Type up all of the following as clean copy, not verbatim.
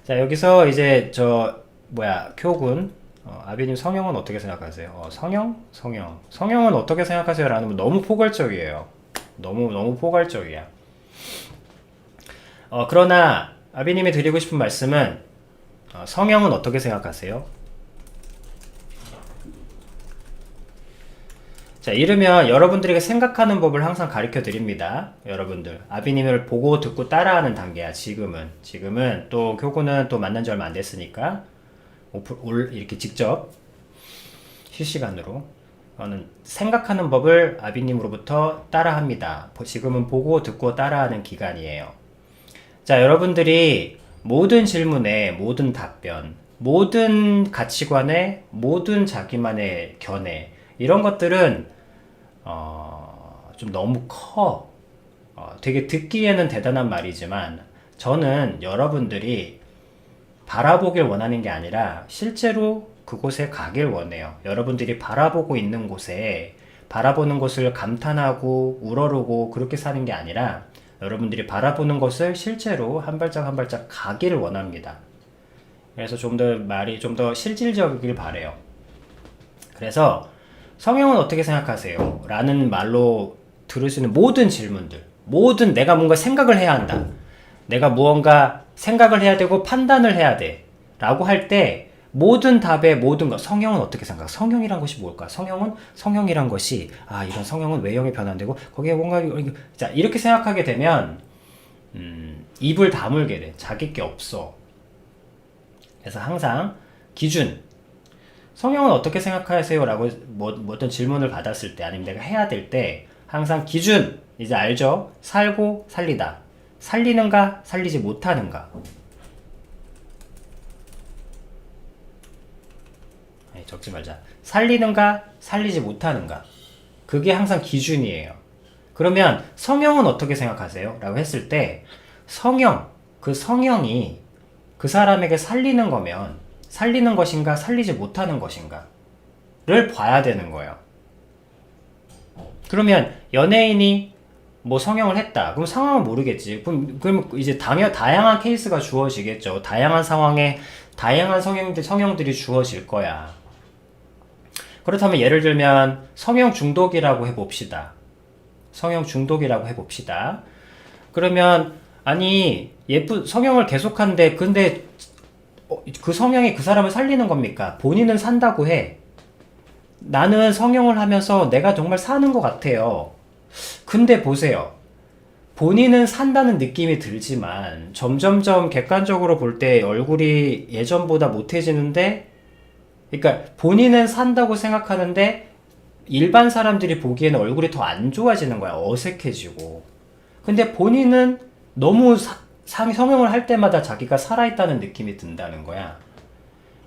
자, 여기서 이제 교군, 아비님 성형은 어떻게 생각하세요? 성형은 어떻게 생각하세요? 라는 건 너무 포괄적이에요. 너무 포괄적이야. 그러나 아비님이 드리고 싶은 말씀은 성형은 어떻게 생각하세요? 자, 이러면 여러분들에게 생각하는 법을 항상 가르쳐 드립니다. 여러분들, 아비님을 보고 듣고 따라하는 단계야. 지금은 또 교구는 또 만난 지 얼마 안 됐으니까 이렇게 직접 실시간으로 저는 생각하는 법을 아비님으로부터 따라합니다. 지금은 보고 듣고 따라하는 기간이에요. 자, 여러분들이 모든 질문에 모든 답변, 모든 가치관에 모든 자기만의 견해, 이런 것들은 좀 너무 커. 되게 듣기에는 대단한 말이지만 저는 여러분들이 바라보길 원하는 게 아니라 실제로 그곳에 가길 원해요. 여러분들이 바라보고 있는 곳에 바라보는 것을 감탄하고 우러르고 그렇게 사는 게 아니라 여러분들이 바라보는 것을 실제로 한 발짝 한 발짝 가기를 원합니다. 그래서 좀 더 말이 좀 더 실질적이길 바래요. 그래서 성형은 어떻게 생각하세요? 라는 말로 들을 수 있는 모든 질문들, 내가 뭔가 생각을 해야 한다. 내가 무언가 생각을 해야 되고 판단을 해야 돼. 라고 할 때 모든 답의 모든 것, 성형은 어떻게 생각해? 성형이란 것이 뭘까? 성형이란 것이, 이런 성형은 외형이 변환되고, 거기에 뭔가, 자, 이렇게 생각하게 되면, 입을 다물게 돼. 자기 게 없어. 그래서 항상 기준, 성형은 어떻게 생각하세요? 라고 어떤 질문을 받았을 때 아니면 내가 해야 될 때 항상 기준 이제 알죠? 살고 살리다. 살리는가 살리지 못하는가. 적지 말자. 살리는가 살리지 못하는가. 그게 항상 기준이에요. 그러면 성형은 어떻게 생각하세요? 라고 했을 때 그 성형이 그 사람에게 살리는 거면 살리는 것인가 살리지 못하는 것인가를 봐야 되는 거예요. 그러면 연예인이 뭐 성형을 했다. 그럼 상황은 모르겠지. 그럼 이제 다양한 케이스가 주어지겠죠. 다양한 상황에 다양한 성형들이 주어질 거야. 그렇다면 예를 들면 성형 중독이라고 해봅시다. 그러면 아니 예쁜 성형을 계속한데 근데 그 성형이 그 사람을 살리는 겁니까? 본인은 산다고 해. 나는 성형을 하면서 내가 정말 사는 것 같아요. 근데 보세요. 본인은 산다는 느낌이 들지만 점점점 객관적으로 볼 때 얼굴이 예전보다 못해지는데, 그러니까 본인은 산다고 생각하는데 일반 사람들이 보기에는 얼굴이 더 안 좋아지는 거야. 어색해지고. 근데 본인은 너무 성형을 할 때마다 자기가 살아있다는 느낌이 든다는 거야.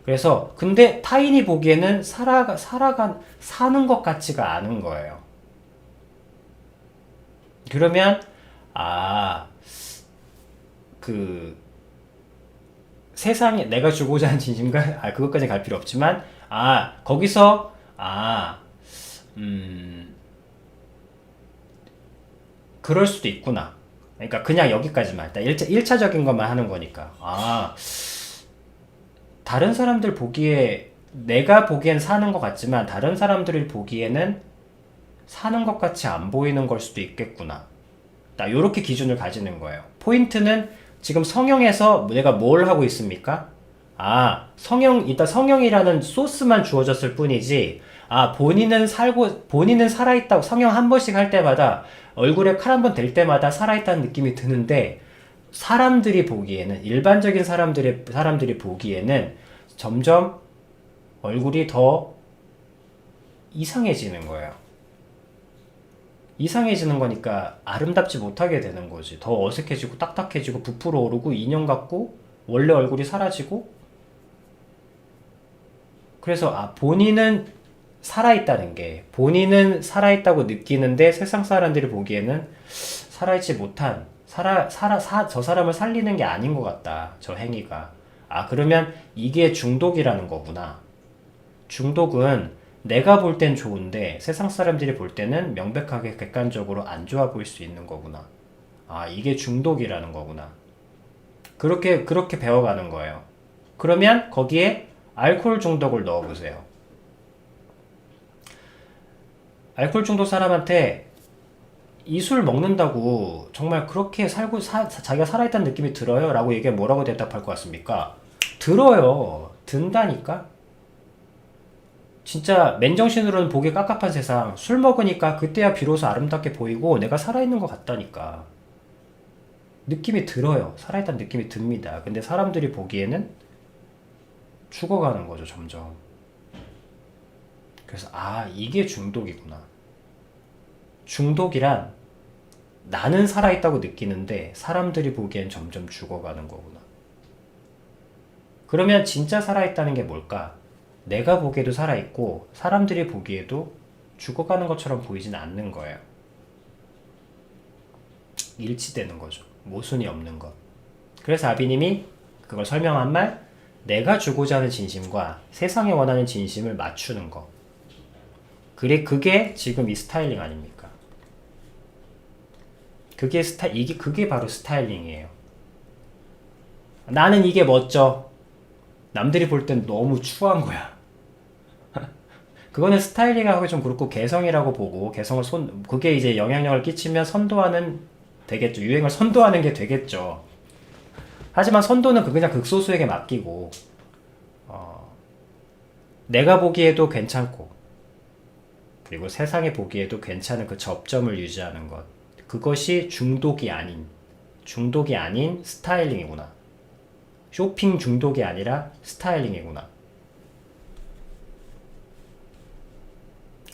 그래서 근데 타인이 보기에는 사는 것 같지가 않은 거예요. 그러면 그 세상에 내가 주고자 하는 진심과 그것까지 갈 필요 없지만 거기서 그럴 수도 있구나. 그러니까 그냥 여기까지만 일단 1차적인 것만 하는 거니까 다른 사람들 보기에 내가 보기엔 사는 것 같지만 다른 사람들이 보기에는 사는 것 같이 안 보이는 걸 수도 있겠구나. 요렇게 기준을 가지는 거예요. 포인트는 지금 성형에서 내가 뭘 하고 있습니까? 일단 성형이라는 소스만 주어졌을 뿐이지, 본인은 살아있다고 성형 한 번씩 할 때마다 얼굴에 칼 한 번 댈 때마다 살아있다는 느낌이 드는데, 사람들이 보기에는, 일반적인 사람들이 보기에는 점점 얼굴이 더 이상해지는 거예요. 이상해지는 거니까 아름답지 못하게 되는 거지. 더 어색해지고 딱딱해지고 부풀어 오르고 인형 같고 원래 얼굴이 사라지고. 그래서 본인은 살아있다는 게, 본인은 살아있다고 느끼는데 세상 사람들이 보기에는 살아있지 못한, 저 사람을 살리는 게 아닌 것 같다. 저 행위가. 그러면 이게 중독이라는 거구나. 중독은 내가 볼 땐 좋은데 세상 사람들이 볼 때는 명백하게 객관적으로 안 좋아 보일 수 있는 거구나. 이게 중독이라는 거구나. 그렇게 배워가는 거예요. 그러면 거기에 알코올 중독을 넣어보세요. 알코올 중독 사람한테 이 술 먹는다고 정말 그렇게 자기가 살아있다는 느낌이 들어요? 라고 얘기하면 뭐라고 대답할 것 같습니까? 들어요. 든다니까? 진짜 맨정신으로는 보기 깝깝한 세상, 술 먹으니까 그때야 비로소 아름답게 보이고 내가 살아있는 것 같다니까. 느낌이 들어요. 살아있다는 느낌이 듭니다. 근데 사람들이 보기에는 죽어가는 거죠, 점점. 그래서 이게 중독이구나. 중독이란 나는 살아있다고 느끼는데 사람들이 보기엔 점점 죽어가는 거구나. 그러면 진짜 살아있다는 게 뭘까? 내가 보기에도 살아있고 사람들이 보기에도 죽어가는 것처럼 보이진 않는 거예요. 일치되는 거죠. 모순이 없는 것. 그래서 아비님이 그걸 설명한 말, 내가 주고자 하는 진심과 세상이 원하는 진심을 맞추는 거. 그래, 그게 지금 이 스타일링 아닙니까? 그게 바로 스타일링이에요. 나는 이게 멋져. 남들이 볼 땐 너무 추한 거야. 그거는 스타일링하고 좀 그렇고 개성이라고 보고, 그게 이제 영향력을 끼치면 선도하는 되겠죠. 유행을 선도하는 게 되겠죠. 하지만 선도는 그냥 극소수에게 맡기고, 내가 보기에도 괜찮고, 그리고 세상이 보기에도 괜찮은 그 접점을 유지하는 것. 그것이 중독이 아닌 스타일링이구나. 쇼핑 중독이 아니라 스타일링이구나.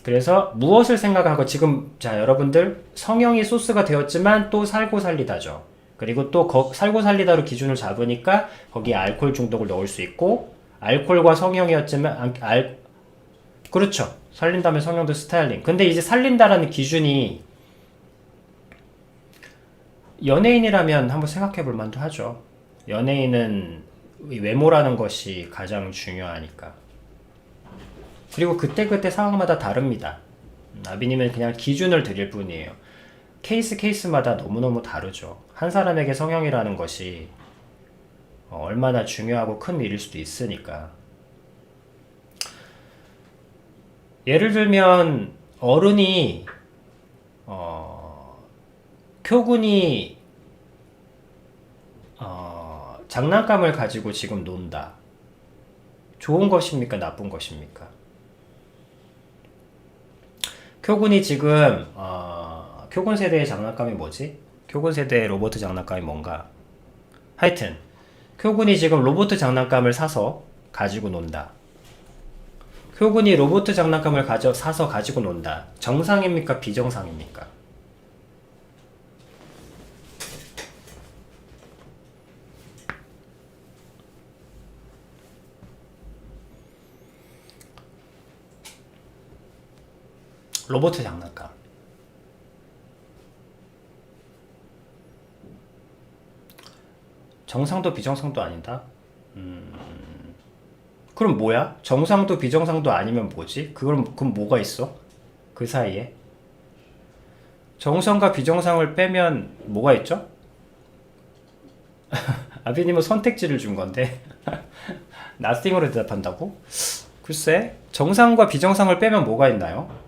그래서 무엇을 생각하고 지금 자 여러분들 성형이 소스가 되었지만 또 살고 살리다죠. 그리고 또 살고 살리다로 기준을 잡으니까 거기에 알코올 중독을 넣을 수 있고 알코올과 성형이었지만 그렇죠. 살린다면 성형도 스타일링. 근데 이제 살린다라는 기준이 연예인이라면 한번 생각해 볼 만도 하죠. 연예인은 외모라는 것이 가장 중요하니까. 그리고 그때그때 상황마다 다릅니다. 아비님은 그냥 기준을 드릴 뿐이에요. 케이스마다 너무너무 다르죠. 한 사람에게 성형이라는 것이 얼마나 중요하고 큰 일일 수도 있으니까. 예를 들면 어른이 교군이 장난감을 가지고 지금 논다. 좋은 것입니까? 나쁜 것입니까? 교군이 지금 교군 세대의 장난감이 뭐지? 교군 세대의 로봇 장난감이 뭔가? 하여튼 교군이 지금 로봇 장난감을 사서 가지고 논다. 교군이 로봇 장난감을 사서 가지고 논다. 정상입니까? 비정상입니까? 로봇 장난감. 정상도 비정상도 아니다? 그럼 뭐야? 정상도 비정상도 아니면 뭐지? 그럼 뭐가 있어? 그 사이에? 정상과 비정상을 빼면 뭐가 있죠? 아비님은 선택지를 준 건데 nothing으로 대답한다고? 글쎄, 정상과 비정상을 빼면 뭐가 있나요?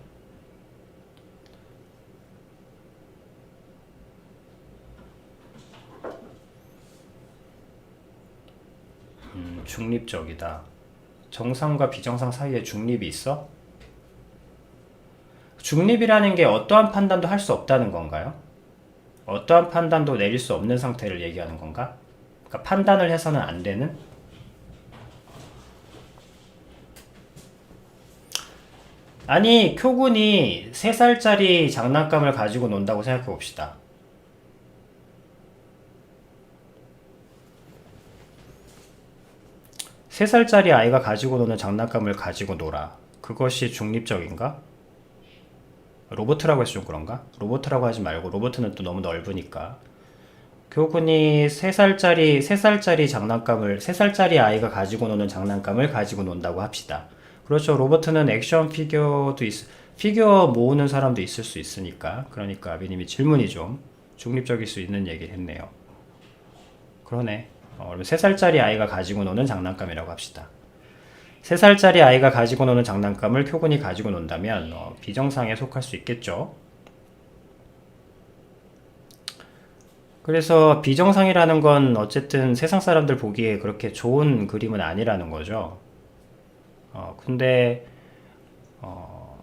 중립적이다. 정상과 비정상 사이에 중립이 있어? 중립이라는 게 어떠한 판단도 할 수 없다는 건가요? 어떠한 판단도 내릴 수 없는 상태를 얘기하는 건가? 그러니까 판단을 해서는 안 되는? 아니, 쿄군이 3살짜리 장난감을 가지고 논다고 생각해 봅시다. 세 살짜리 아이가 가지고 노는 장난감을 가지고 놀아. 그것이 중립적인가? 로봇이라고 해서 좀 그런가? 로봇이라고 하지 말고 로봇은 또 너무 넓으니까. 교군이 3살짜리 아이가 가지고 노는 장난감을 가지고 논다고 합시다. 그렇죠. 로봇은 액션 피규어 모으는 사람도 있을 수 있으니까. 그러니까 아비님이 질문이 좀 중립적일 수 있는 얘기를 했네요. 그러네. 그러면 3살짜리 아이가 가지고 노는 장난감이라고 합시다. 3살짜리 아이가 가지고 노는 장난감을 표군이 가지고 논다면 비정상에 속할 수 있겠죠. 그래서 비정상이라는 건 어쨌든 세상 사람들 보기에 그렇게 좋은 그림은 아니라는 거죠. 근데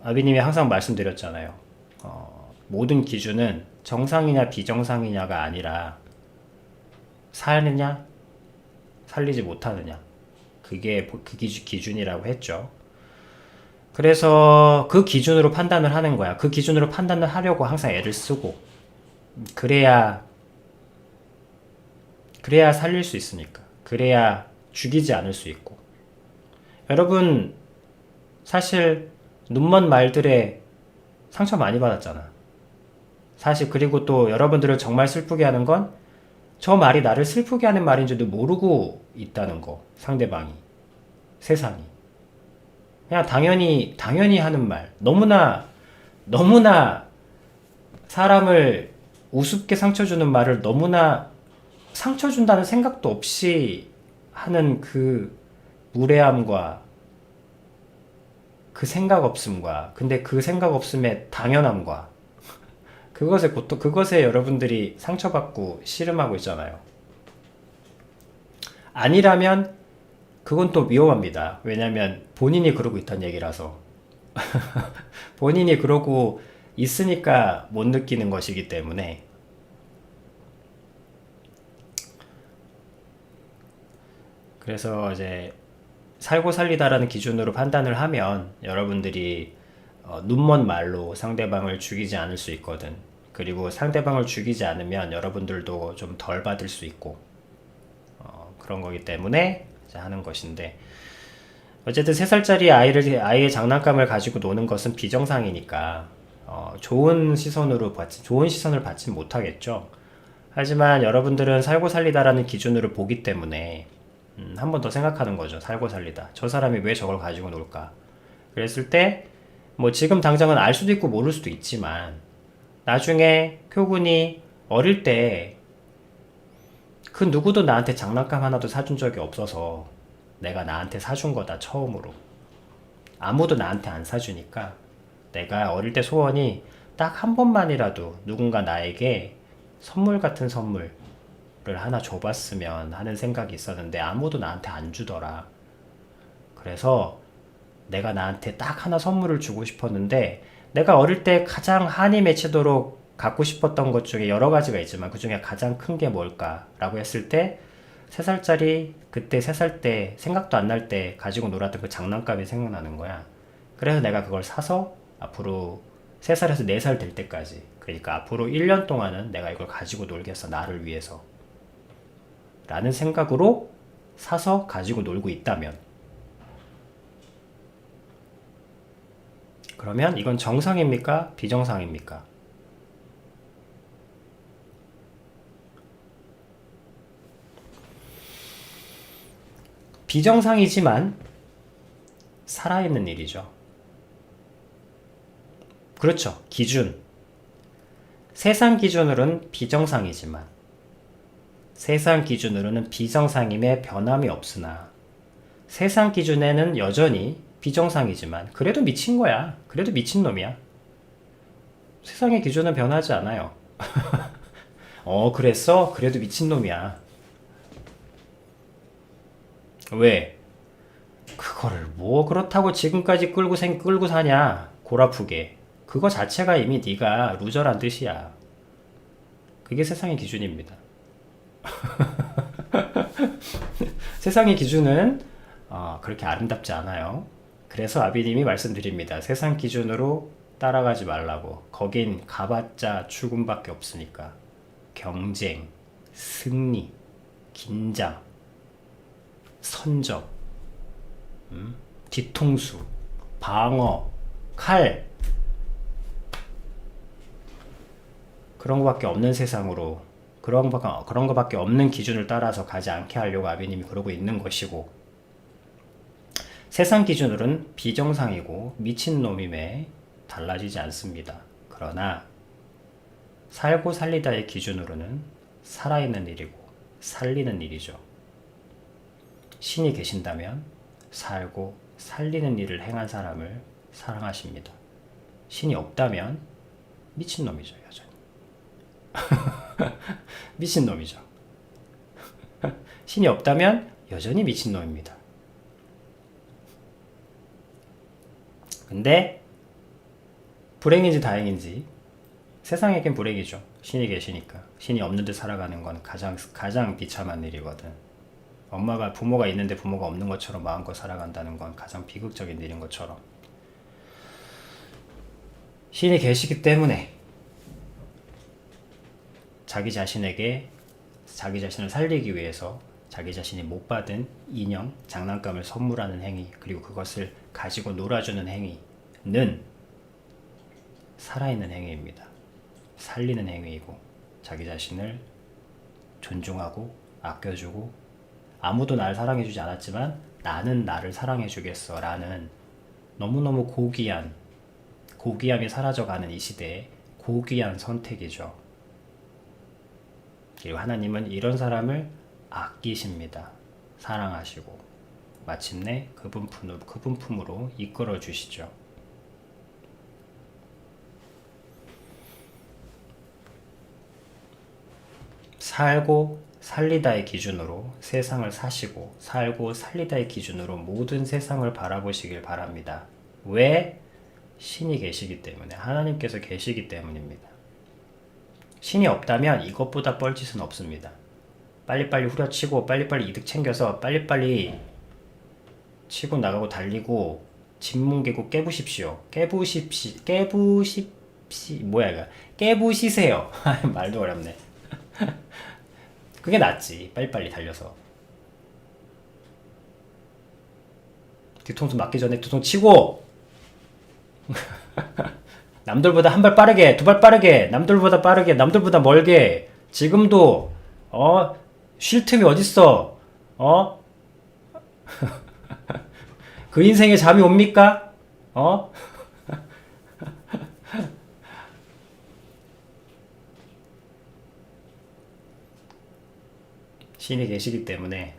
아비님이 항상 말씀드렸잖아요. 모든 기준은 정상이냐 비정상이냐가 아니라 사느냐 살리지 못하느냐, 그게 그 기준이라고 했죠. 그래서 그 기준으로 판단을 하는 거야. 그 기준으로 판단을 하려고 항상 애를 쓰고, 그래야 살릴 수 있으니까. 그래야 죽이지 않을 수 있고. 여러분, 사실 눈먼 말들에 상처 많이 받았잖아. 사실. 그리고 또 여러분들을 정말 슬프게 하는 건 저 말이 나를 슬프게 하는 말인 줄도 모르고 있다는 거. 상대방이, 세상이 그냥 당연히 하는 말, 너무나 사람을 우습게 상처 주는 말을 너무나 상처 준다는 생각도 없이 하는 그 무례함과 그 생각 없음과, 근데 그 생각 없음의 당연함과, 그것에 여러분들이 상처받고 씨름하고 있잖아요. 아니라면 그건 또 위험합니다. 왜냐면 본인이 그러고 있다는 얘기라서. 본인이 그러고 있으니까 못 느끼는 것이기 때문에. 그래서 이제 살고 살리다라는 기준으로 판단을 하면 여러분들이 눈먼 말로 상대방을 죽이지 않을 수 있거든. 그리고 상대방을 죽이지 않으면 여러분들도 좀 덜 받을 수 있고, 그런 거기 때문에 하는 것인데, 어쨌든 3살짜리 아이의 장난감을 가지고 노는 것은 비정상이니까 좋은 시선을 받지 못하겠죠. 하지만 여러분들은 살고 살리다라는 기준으로 보기 때문에 한 번 더 생각하는 거죠. 살고 살리다, 저 사람이 왜 저걸 가지고 놀까? 그랬을 때 뭐 지금 당장은 알 수도 있고 모를 수도 있지만, 나중에 표군이 어릴 때 그 누구도 나한테 장난감 하나도 사준 적이 없어서 내가 나한테 사준 거다, 처음으로. 아무도 나한테 안 사주니까 내가 어릴 때 소원이 딱 한 번만이라도 누군가 나에게 선물 같은 선물을 하나 줘봤으면 하는 생각이 있었는데 아무도 나한테 안 주더라. 그래서 내가 나한테 딱 하나 선물을 주고 싶었는데, 내가 어릴 때 가장 한이 맺히도록 갖고 싶었던 것 중에 여러 가지가 있지만 그 중에 가장 큰 게 뭘까? 라고 했을 때 3살짜리, 그때 3살 때 생각도 안 날 때 가지고 놀았던 그 장난감이 생각나는 거야. 그래서 내가 그걸 사서 앞으로 3살에서 4살 될 때까지, 그러니까 앞으로 1년 동안은 내가 이걸 가지고 놀겠어, 나를 위해서 라는 생각으로 사서 가지고 놀고 있다면, 그러면 이건 정상입니까? 비정상입니까? 비정상이지만 살아있는 일이죠. 그렇죠. 기준. 세상 기준으로는 비정상이지만, 세상 기준으로는 비정상임에 변함이 없으나, 세상 기준에는 여전히 비정상이지만 그래도 미친 거야. 그래도 미친 놈이야. 세상의 기준은 변하지 않아요. 그랬어? 그래도 미친 놈이야. 왜? 그거를 뭐 그렇다고 지금까지 끌고 사냐? 골 아프게. 그거 자체가 이미 네가 루저란 뜻이야. 그게 세상의 기준입니다. 세상의 기준은 그렇게 아름답지 않아요. 그래서 아비님이 말씀드립니다. 세상 기준으로 따라가지 말라고. 거긴 가봤자 죽음밖에 없으니까. 경쟁, 승리, 긴장, 선점, 뒤통수, 방어, 칼, 그런 거밖에 없는 세상으로, 그런 거밖에 없는 기준을 따라서 가지 않게 하려고 아비님이 그러고 있는 것이고, 세상 기준으로는 비정상이고 미친놈임에 달라지지 않습니다. 그러나 살고 살리다의 기준으로는 살아있는 일이고 살리는 일이죠. 신이 계신다면 살고 살리는 일을 행한 사람을 사랑하십니다. 신이 없다면 미친놈이죠, 여전히. 미친놈이죠. 신이 없다면 여전히 미친놈입니다. 근데 불행인지 다행인지 세상에겐 불행이죠. 신이 계시니까. 신이 없는 데 살아가는 건 가장 비참한 일이거든. 부모가 있는데 부모가 없는 것처럼 마음껏 살아간다는 건 가장 비극적인 일인 것처럼. 신이 계시기 때문에 자기 자신을 살리기 위해서 자기 자신이 못 받은 인형, 장난감을 선물하는 행위, 그리고 그것을 가지고 놀아주는 행위는 살아있는 행위입니다. 살리는 행위이고, 자기 자신을 존중하고 아껴주고, 아무도 나를 사랑해주지 않았지만 나는 나를 사랑해주겠어 라는 너무너무 고귀함이 사라져가는 이 시대에 고귀한 선택이죠. 그리고 하나님은 이런 사람을 아끼십니다. 사랑하시고 마침내 그분 품으로 이끌어 주시죠. 살고 살리다의 기준으로 세상을 사시고 살고 살리다의 기준으로 모든 세상을 바라보시길 바랍니다. 왜? 신이 계시기 때문에, 하나님께서 계시기 때문입니다. 신이 없다면 이것보다 뻘짓은 없습니다. 빨리빨리 후려치고 빨리빨리 이득 챙겨서 빨리빨리 치고 나가고 달리고 진뭉개고 깨부십시오. 깨부시세요. 말도 어렵네. 그게 낫지. 빨리빨리 달려서 뒤통수 맞기 전에 뒤통수 치고 남들보다 한 발 빠르게, 두 발 빠르게, 남들보다 빠르게, 남들보다 멀게. 지금도 쉴 틈이 어딨어? 그 인생에 잠이 옵니까? 신이 계시기 때문에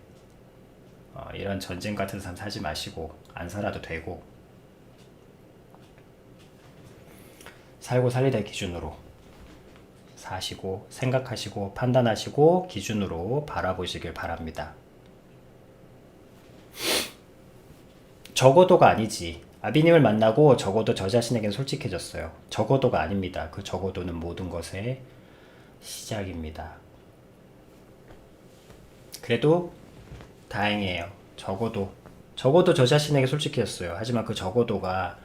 이런 전쟁 같은 삶 사지 마시고 안 살아도 되고, 살고 살리다의 기준으로 사시고 생각하시고 판단하시고 기준으로 바라보시길 바랍니다. 적어도가 아니지. 아비님을 만나고 적어도 저 자신에겐 솔직해졌어요. 적어도가 아닙니다. 그 적어도는 모든 것의 시작입니다. 그래도 다행이에요. 적어도 저 자신에게 솔직해졌어요. 하지만 그 적어도가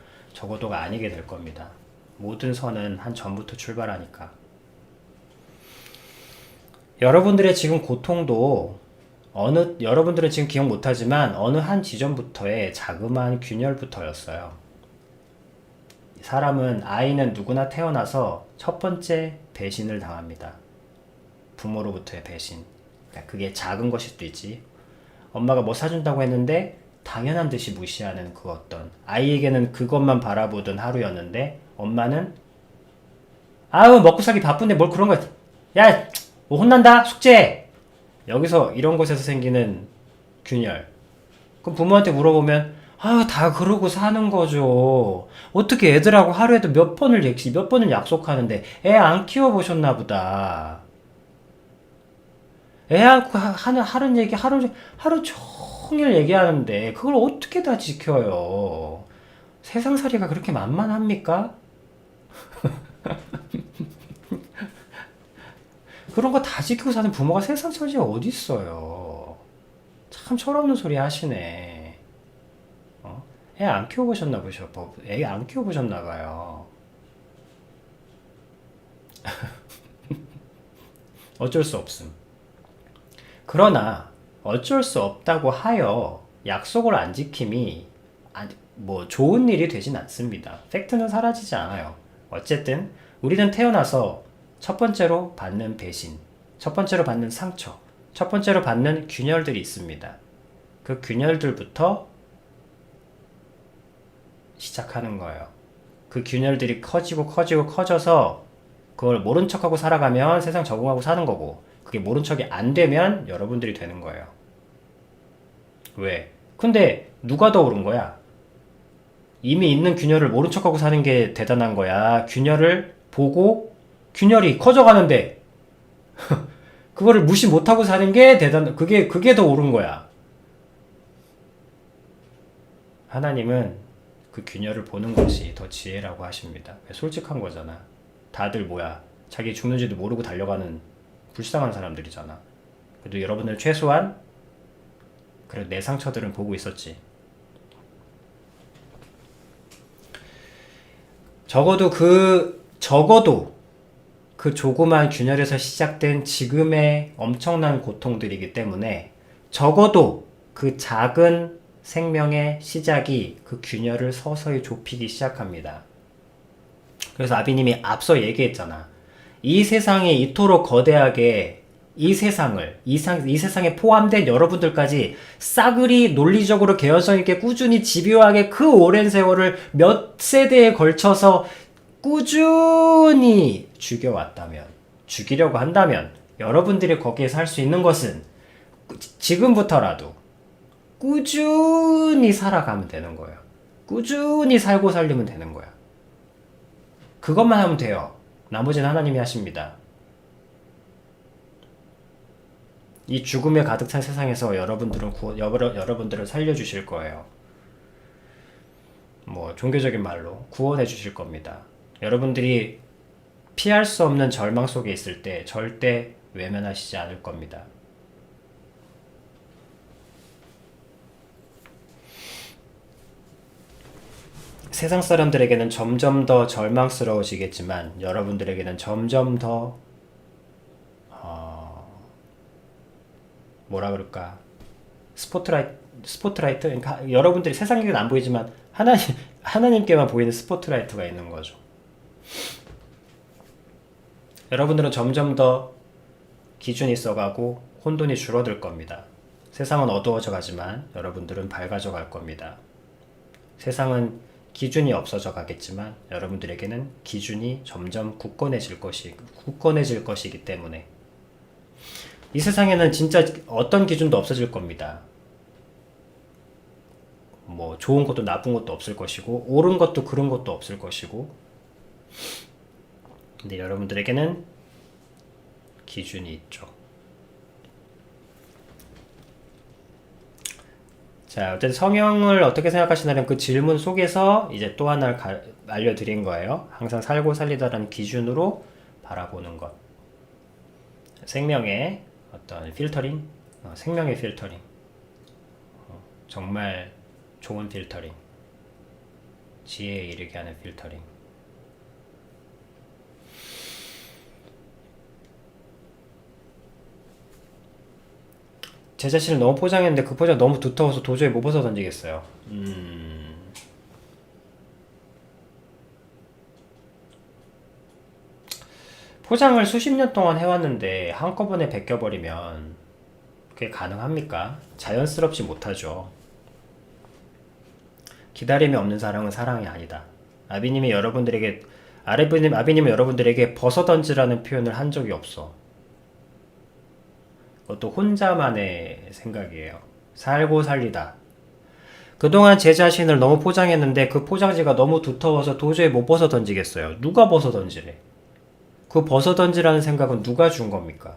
아니게 될 겁니다. 모든 선은 한 점부터 출발하니까. 여러분들의 지금 고통도 여러분들은 지금 기억 못하지만 어느 한 지점부터의 자그마한 균열부터였어요. 아이는 누구나 태어나서 첫 번째 배신을 당합니다. 부모로부터의 배신. 그게 작은 것일 수도 있지. 엄마가 뭐 사준다고 했는데 당연한 듯이 무시하는 그 어떤, 아이에게는 그것만 바라보던 하루였는데 엄마는 먹고 살기 바쁜데 뭘 그런 거, 야, 뭐 혼난다, 숙제. 여기서 이런 곳에서 생기는 균열. 그럼 부모한테 물어보면 다 그러고 사는 거죠. 어떻게 애들하고 하루에도 몇 번을 약속하는데 애 안 키워보셨나 보다. 애하고 하는 얘기 하루 종일 얘기하는데 그걸 어떻게 다 지켜요? 세상살이가 그렇게 만만합니까? 그런 거 다 지키고 사는 부모가 세상 천지에 어디 있어요? 참 철없는 소리 하시네. 애 안 키워보셨나 봐요. 어쩔 수 없음. 그러나 어쩔 수 없다고 하여 약속을 안 지킴이 좋은 일이 되진 않습니다. 팩트는 사라지지 않아요. 어쨌든 우리는 태어나서 첫 번째로 받는 배신, 첫 번째로 받는 상처, 첫 번째로 받는 균열들이 있습니다. 그 균열들부터 시작하는 거예요. 그 균열들이 커져서 그걸 모른 척하고 살아가면 세상 적응하고 사는 거고, 그게 모른 척이 안 되면 여러분들이 되는 거예요. 왜? 근데 누가 더 옳은 거야? 이미 있는 균열을 모른 척하고 사는 게 대단한 거야. 균열을 보고 균열이 커져가는데 그거를 무시 못하고 사는 게 그게 더 옳은 거야. 하나님은 그 균열을 보는 것이 더 지혜라고 하십니다. 솔직한 거잖아. 다들 뭐야? 자기 죽는지도 모르고 달려가는 불쌍한 사람들이잖아. 그래도 여러분들 최소한 그래 내 상처들은 보고 있었지. 적어도 그 조그만 균열에서 시작된 지금의 엄청난 고통들이기 때문에 적어도 그 작은 생명의 시작이 그 균열을 서서히 좁히기 시작합니다. 그래서 아비님이 앞서 얘기했잖아. 이 세상이 이토록 거대하게 이 세상에 포함된 여러분들까지 싸그리 논리적으로 개연성 있게 꾸준히 집요하게 그 오랜 세월을 몇 세대에 걸쳐서 꾸준히 죽이려고 한다면 여러분들이 거기에서 할 수 있는 것은 지금부터라도 꾸준히 살아가면 되는 거예요. 꾸준히 살고 살리면 되는 거야. 그것만 하면 돼요. 나머지는 하나님이 하십니다. 이 죽음에 가득 찬 세상에서 여러분들을 살려주실 거예요. 뭐 종교적인 말로 구원해 주실 겁니다. 여러분들이 피할 수 없는 절망 속에 있을 때 절대 외면하시지 않을 겁니다. 세상 사람들에게는 점점 더 절망스러워지겠지만 여러분들에게는 점점 더 뭐라 그럴까 스포트라이트 그러니까 여러분들이 세상에는 안 보이지만 하나님께만 보이는 스포트라이트가 있는 거죠. 여러분들은 점점 더 기준이 써가고 혼돈이 줄어들 겁니다. 세상은 어두워져 가지만 여러분들은 밝아져 갈 겁니다. 세상은 기준이 없어져 가겠지만 여러분들에게는 기준이 점점 굳건해질 것이기 때문에 이 세상에는 진짜 어떤 기준도 없어질 겁니다. 뭐 좋은 것도 나쁜 것도 없을 것이고 옳은 것도 그른 것도 없을 것이고 근데 여러분들에게는 기준이 있죠. 자, 어쨌든 성형을 어떻게 생각하시냐는 그 질문 속에서 이제 또 하나를 알려드린 거예요. 항상 살고 살리다라는 기준으로 바라보는 것. 생명의 어떤 필터링, 생명의 필터링, 정말 좋은 필터링, 지혜에 이르게 하는 필터링. 제 자신을 너무 포장했는데 그 포장 너무 두터워서 도저히 못 벗어 던지겠어요. 포장을 수십 년 동안 해왔는데 한꺼번에 벗겨버리면 그게 가능합니까? 자연스럽지 못하죠. 기다림이 없는 사랑은 사랑이 아니다. 아비님이 여러분들에게 벗어 던지라는 표현을 한 적이 없어. 그것도 혼자만의 생각이에요. 살고 살리다. 그동안 제 자신을 너무 포장했는데 그 포장지가 너무 두터워서 도저히 못 벗어 던지겠어요. 누가 벗어 던지래? 그 벗어 던지라는 생각은 누가 준 겁니까?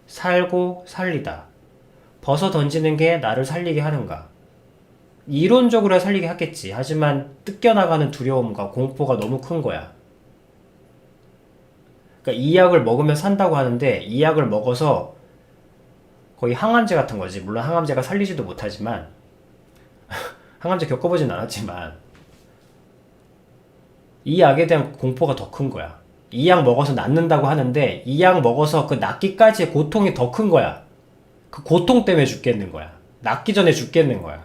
살고 살리다. 벗어 던지는 게 나를 살리게 하는가? 이론적으로 살리게 하겠지. 하지만 뜯겨나가는 두려움과 공포가 너무 큰 거야. 그러니까 이 약을 먹으면 산다고 하는데 이 약을 먹어서 거의 항암제 같은 거지. 물론 항암제가 살리지도 못하지만 항암제 겪어보진 않았지만 이 약에 대한 공포가 더 큰 거야. 이 약 먹어서 낫는다고 하는데 이 약 먹어서 그 낫기까지의 고통이 더 큰 거야. 그 고통 때문에 죽겠는 거야. 낫기 전에 죽겠는 거야.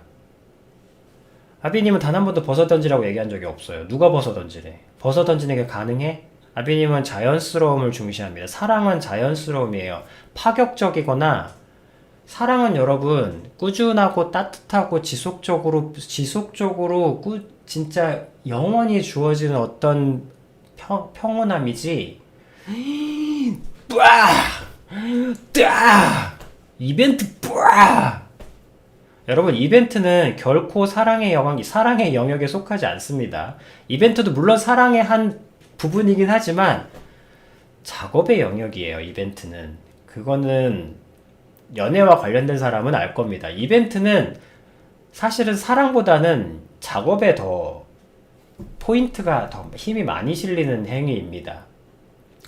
아비님은 단 한 번도 벗어 던지라고 얘기한 적이 없어요. 누가 벗어 던지래? 벗어 던지는 게 가능해? 아비님은 자연스러움을 중시합니다. 사랑은 자연스러움이에요. 파격적이거나 사랑은 여러분 꾸준하고 따뜻하고 지속적으로 진짜 영원히 주어지는 어떤 평온함이지. 뿌아! 뜨아! 이벤트 뿌아! 여러분, 이벤트는 결코 사랑의 영역에 속하지 않습니다. 이벤트도 물론 사랑의 한 부분이긴 하지만 작업의 영역이에요, 이벤트는. 그거는 연애와 관련된 사람은 알 겁니다. 이벤트는 사실은 사랑보다는 작업에 더 포인트가 더 힘이 많이 실리는 행위입니다.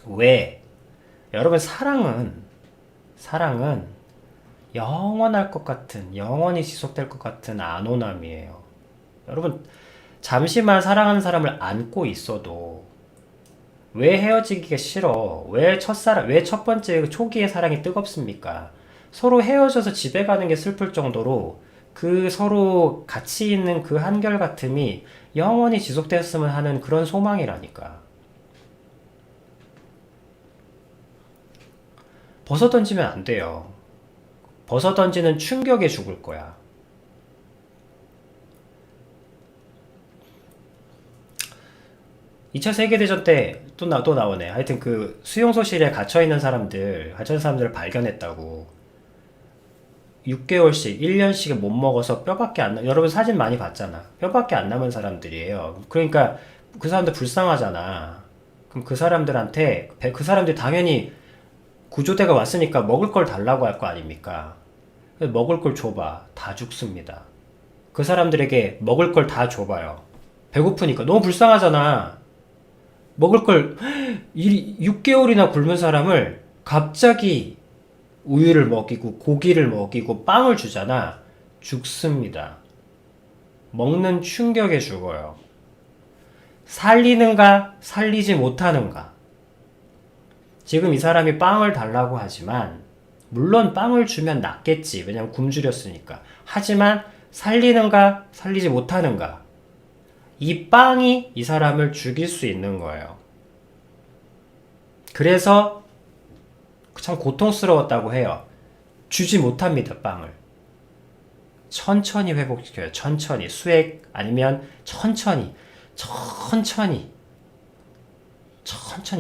왜? 여러분, 사랑은 영원할 것 같은, 영원히 지속될 것 같은 안온함이에요. 여러분, 잠시만 사랑하는 사람을 안고 있어도 왜 헤어지기가 싫어? 왜 첫 번째 초기의 사랑이 뜨겁습니까? 서로 헤어져서 집에 가는 게 슬플 정도로 그 서로 같이 있는 그 한결같음이 영원히 지속됐으면 하는 그런 소망이라니까. 벗어던지면 안 돼요. 벗어던지는 충격에 죽을 거야. 2차 세계대전 때 또 나오네. 하여튼 그 수용소실에 갇혀있는 사람들을 발견했다고. 6개월씩, 1년씩은 못 먹어서 여러분 사진 많이 봤잖아. 뼈밖에 안 남은 사람들이에요. 그러니까 그 사람들 불쌍하잖아. 그럼 그 사람들이 당연히 구조대가 왔으니까 먹을 걸 달라고 할 거 아닙니까? 먹을 걸 줘봐. 다 죽습니다. 그 사람들에게 먹을 걸 다 줘봐요. 배고프니까. 너무 불쌍하잖아. 먹을 걸 6개월이나 굶은 사람을 갑자기 우유를 먹이고 고기를 먹이고 빵을 주잖아. 죽습니다. 먹는 충격에 죽어요. 살리는가 살리지 못하는가. 지금 이 사람이 빵을 달라고 하지만 물론 빵을 주면 낫겠지. 왜냐면 굶주렸으니까. 하지만 살리는가 살리지 못하는가. 이 빵이 이 사람을 죽일 수 있는 거예요. 그래서 참 고통스러웠다고 해요. 주지 못합니다, 빵을. 천천히 회복시켜요. 천천히. 수액 아니면 천천히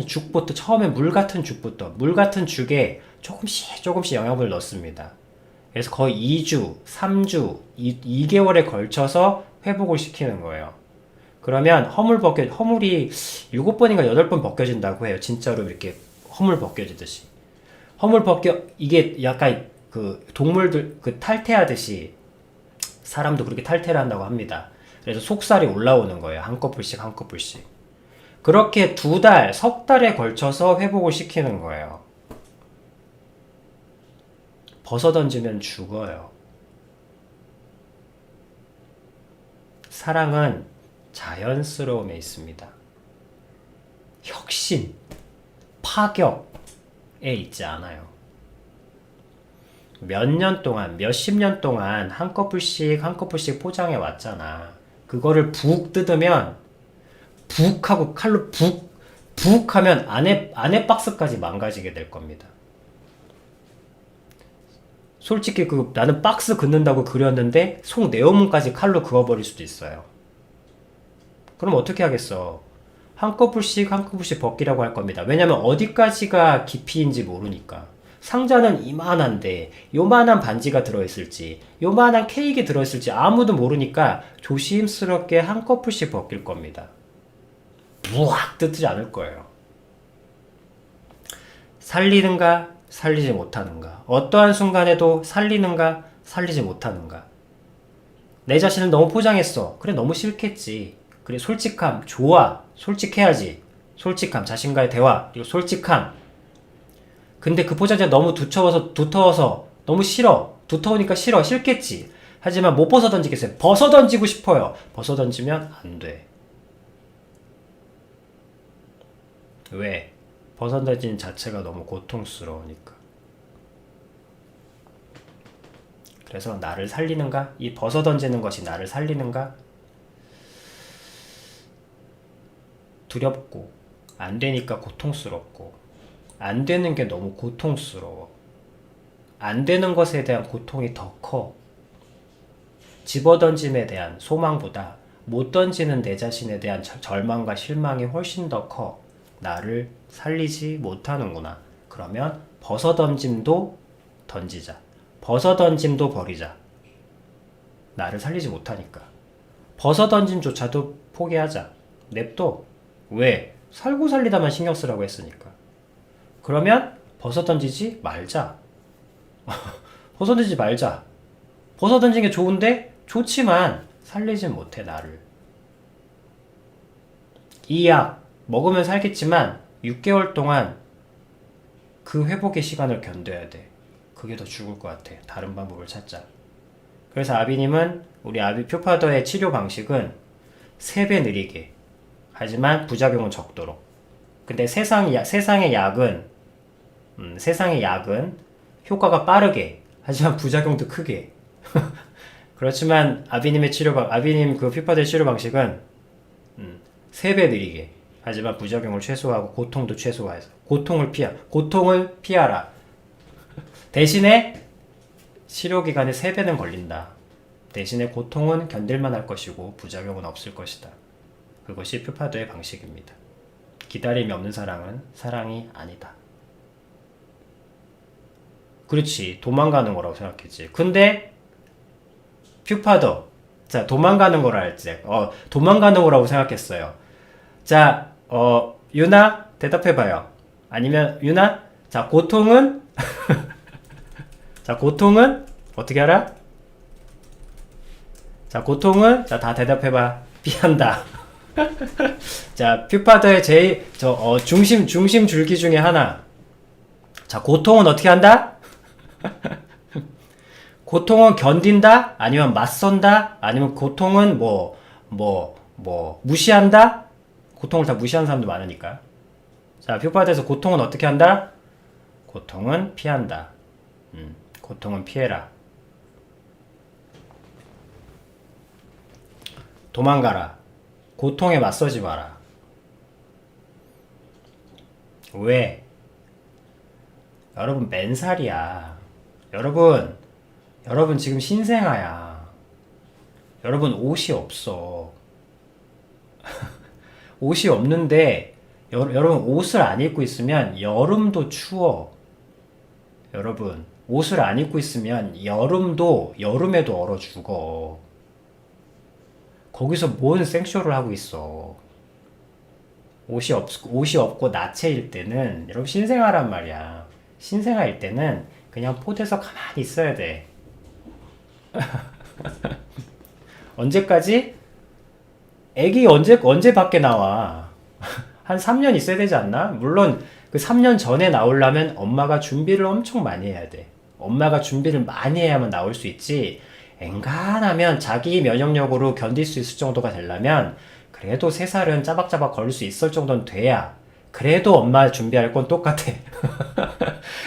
죽부터, 처음에 물 같은 죽에 조금씩 영양분을 넣습니다. 그래서 거의 2주, 3주, 2개월에 걸쳐서 회복을 시키는 거예요. 그러면 허물이 7번인가 8번 벗겨진다고 해요. 진짜로 이렇게 허물 벗겨지듯이. 이게 약간 그 동물들 탈퇴하듯이 사람도 그렇게 탈퇴를 한다고 합니다. 그래서 속살이 올라오는 거예요. 한 커플씩. 그렇게 2달, 석 달에 걸쳐서 회복을 시키는 거예요. 벗어던지면 죽어요. 사랑은 자연스러움에 있습니다. 혁신, 파격에 있지 않아요. 몇십 년 동안 한 커플씩 포장해 왔잖아. 그거를 북 뜯으면, 북 하고 칼로 북 하면 안에 박스까지 망가지게 될 겁니다. 솔직히 나는 박스 긋는다고 그렸는데 속 내용물까지 칼로 그어버릴 수도 있어요. 그럼 어떻게 하겠어? 한 커플씩 벗기라고 할 겁니다. 왜냐면 어디까지가 깊이인지 모르니까. 상자는 이만한데 요만한 반지가 들어있을지 요만한 케이크 들어있을지 아무도 모르니까 조심스럽게 한 커플씩 벗길 겁니다. 무악 뜯지 않을 거예요. 살리는가 살리지 못하는가. 어떠한 순간에도 살리는가 살리지 못하는가. 내 자신을 너무 포장했어. 그래, 너무 싫겠지. 그래, 솔직함 좋아. 솔직해야지. 솔직함, 자신과의 대화, 그리고 솔직함. 근데 그 포장지가 너무 두터워서 너무 싫어. 두터우니까 싫겠지. 하지만 못 벗어던지겠어요. 벗어던지고 싶어요. 벗어던지면 안 돼. 왜? 벗어던지는 자체가 너무 고통스러우니까. 그래서 나를 살리는가? 이 벗어던지는 것이 나를 살리는가? 두렵고, 안 되니까 고통스럽고, 안 되는 게 너무 고통스러워. 안 되는 것에 대한 고통이 더 커. 집어던짐에 대한 소망보다 못 던지는 내 자신에 대한 절망과 실망이 훨씬 더 커. 나를 살리지 못하는구나. 그러면 벗어던짐도 던지자. 벗어던짐도 버리자. 나를 살리지 못하니까. 벗어던짐조차도 포기하자. 냅둬. 왜? 살고 살리다만 신경 쓰라고 했으니까. 그러면 벗어던지지 말자. 벗어던지지 말자. 벗어던진 게 좋은데? 좋지만 살리진 못해 나를. 이 약 먹으면 살겠지만 6개월 동안 그 회복의 시간을 견뎌야 돼. 그게 더 죽을 것 같아. 다른 방법을 찾자. 그래서 아비님은 우리 아비 퓨파더의 치료 방식은 3배 느리게, 하지만 부작용은 적도록. 근데 세상의 약은 효과가 빠르게, 하지만 부작용도 크게. 그렇지만 아비님 그 퓨파더의 치료 방식은 3배 느리게, 하지만 부작용을 최소화하고 고통도 최소화해서 고통을 피하라. 대신에 치료 기간에 3배는 걸린다. 대신에 고통은 견딜만 할 것이고 부작용은 없을 것이다. 그것이 퓨파도의 방식입니다. 기다림이 없는 사랑은 사랑이 아니다. 그렇지. 도망가는 거라고 생각했지. 근데 퓨파도 자 도망가는 거라 할지 도망가는 거라고 생각했어요. 자 유나 대답해봐요. 아니면 유나 자 고통은 자 고통은 어떻게 알아? 자 고통은 자 다 대답해봐. 피한다. 자 퓨파더의 중심 줄기 중에 하나. 자 고통은 어떻게 한다? 고통은 견딘다? 아니면 맞선다? 아니면 고통은 무시한다? 고통을 다 무시하는 사람도 많으니까. 자, 퓨파드에서 고통은 어떻게 한다? 고통은 피한다. 고통은 피해라. 도망가라. 고통에 맞서지 마라. 왜? 여러분 맨살이야. 여러분 지금 신생아야. 여러분 옷이 없어. 옷이 없는데 여러분 옷을 안 입고 있으면 여름도 추워. 여러분 옷을 안 입고 있으면 여름에도 얼어 죽어. 거기서 뭔 생쇼를 하고 있어. 옷이 없고 나체일 때는 여러분 신생아란 말이야. 신생아일 때는 그냥 포대서 가만히 있어야 돼. 언제까지? 애기 언제 밖에 나와? 한 3년 있어야 되지 않나? 물론 그 3년 전에 나오려면 엄마가 준비를 엄청 많이 해야 돼. 엄마가 준비를 많이 해야만 나올 수 있지. 엔간하면 자기 면역력으로 견딜 수 있을 정도가 되려면 그래도 3살은 짜박짜박 걸릴 수 있을 정도는 돼야. 그래도 엄마 준비할 건 똑같아.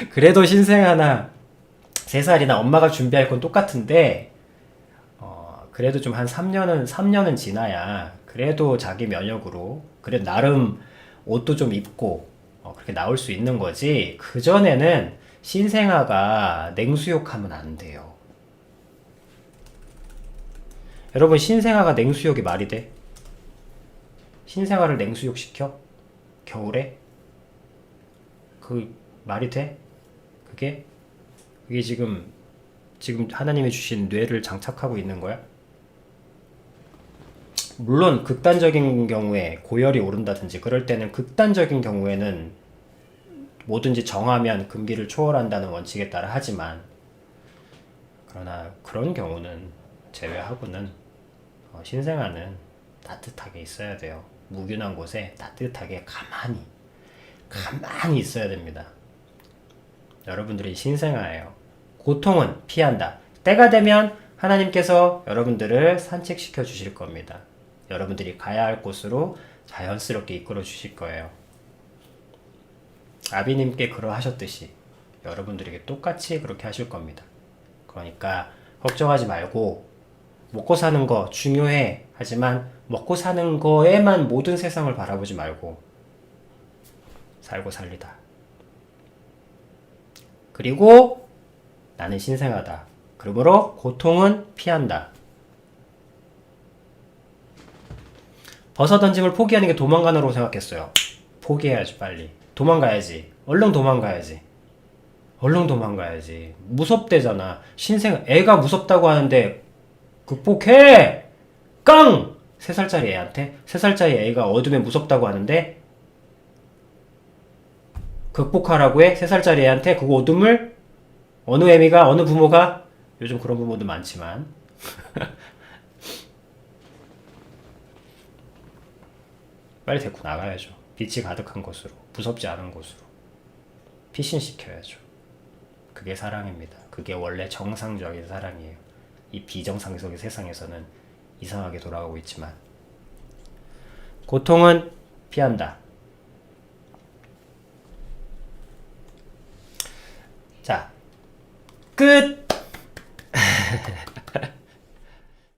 그래도 신생아나 3살이나 엄마가 준비할 건 똑같은데 그래도 좀 한 3년은 지나야 그래도 자기 면역으로 그래도 나름 옷도 좀 입고 그렇게 나올 수 있는 거지. 그전에는 신생아가 냉수욕하면 안 돼요. 여러분 신생아가 냉수욕이 말이 돼? 신생아를 냉수욕 시켜? 겨울에? 그 말이 돼? 그게 지금 하나님이 주신 뇌를 장착하고 있는 거야? 물론 극단적인 경우에 고열이 오른다든지 그럴 때는 극단적인 경우에는 뭐든지 정하면 금기를 초월한다는 원칙에 따라 하지만 그러나 그런 경우는 제외하고는 신생아는 따뜻하게 있어야 돼요. 무균한 곳에 따뜻하게 가만히 있어야 됩니다. 여러분들이 신생아예요. 고통은 피한다. 때가 되면 하나님께서 여러분들을 산책시켜 주실 겁니다. 여러분들이 가야 할 곳으로 자연스럽게 이끌어 주실 거예요. 아비님께 그러하셨듯이 여러분들에게 똑같이 그렇게 하실 겁니다. 그러니까 걱정하지 말고 먹고 사는 거 중요해. 하지만 먹고 사는 거에만 모든 세상을 바라보지 말고 살고 살리다. 그리고 나는 신생아다. 그러므로 고통은 피한다. 벗어던짐을 포기하는 게 도망가는 거라고 생각했어요. 포기해야지 빨리. 도망가야지. 얼른 도망가야지. 무섭대잖아. 애가 무섭다고 하는데 극복해! 깡! 3살짜리 애한테? 3살짜리 애가 어둠에 무섭다고 하는데 극복하라고 해? 3살짜리 애한테 그 어둠을? 어느 애미가? 어느 부모가? 요즘 그런 부모도 많지만 빨리 데리고 나가야죠. 빛이 가득한 곳으로, 무섭지 않은 곳으로 피신시켜야죠. 그게 사랑입니다. 그게 원래 정상적인 사랑이에요. 이 비정상적인 세상에서는 이상하게 돌아가고 있지만 고통은 피한다. 자, 끝!